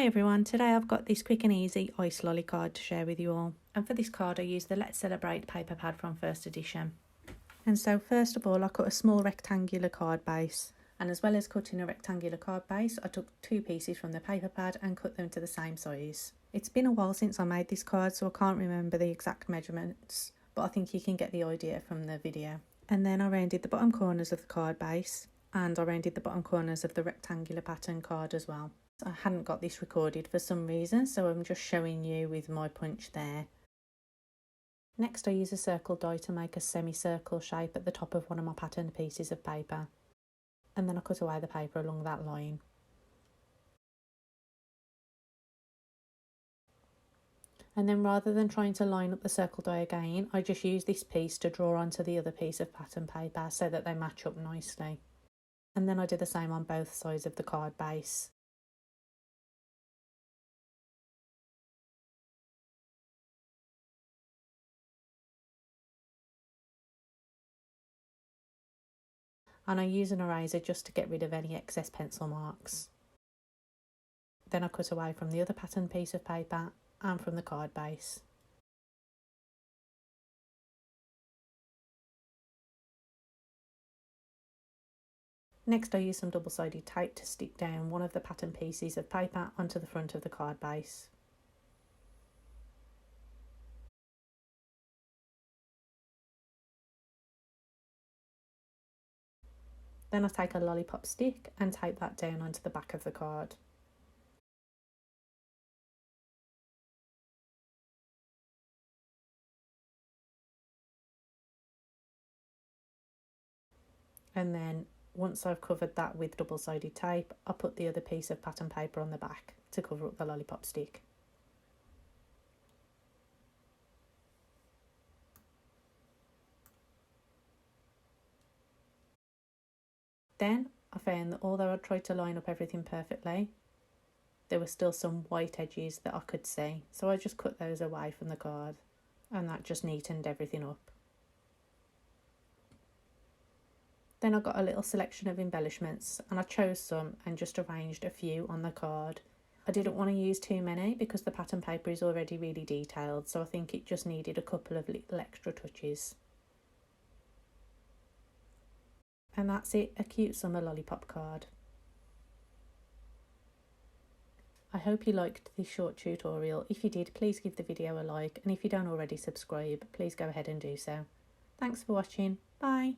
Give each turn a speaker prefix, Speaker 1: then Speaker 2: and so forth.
Speaker 1: Hi everyone, today I've got this quick and easy ice lolly card to share with you all. And for this card I used the Let's Celebrate paper pad from first edition. And so first of all I cut a small rectangular card base. And as well as cutting a rectangular card base, I took 2 pieces from the paper pad and cut them to the same size. It's been a while since I made this card, so I can't remember the exact measurements, but I think you can get the idea from the video. And then I rounded the bottom corners of the card base, and I rounded the bottom corners of the rectangular pattern card as well. I hadn't got this recorded for some reason, so I'm just showing you with my punch there. Next I use a circle die to make a semicircle shape at the top of one of my patterned pieces of paper, and then I cut away the paper along that line. And then rather than trying to line up the circle die again, I just use this piece to draw onto the other piece of pattern paper so that they match up nicely. And then I do the same on both sides of the card base. And I use an eraser just to get rid of any excess pencil marks. Then I cut away from the other pattern piece of paper and from the card base. Next I use some double-sided tape to stick down one of the pattern pieces of paper onto the front of the card base. Then I take a lollipop stick and tape that down onto the back of the card. And then once I've covered that with double-sided tape, I put the other piece of pattern paper on the back to cover up the lollipop stick. Then I found that although I tried to line up everything perfectly, there were still some white edges that I could see, so I just cut those away from the card, and that just neatened everything up. Then I got a little selection of embellishments, and I chose some and just arranged a few on the card. I didn't want to use too many because the pattern paper is already really detailed, so I think it just needed a couple of little extra touches. And that's it, a cute summer lollipop card. I hope you liked this short tutorial. If you did, please give the video a like, and if you don't already subscribe, please go ahead and do so. Thanks for watching. Bye.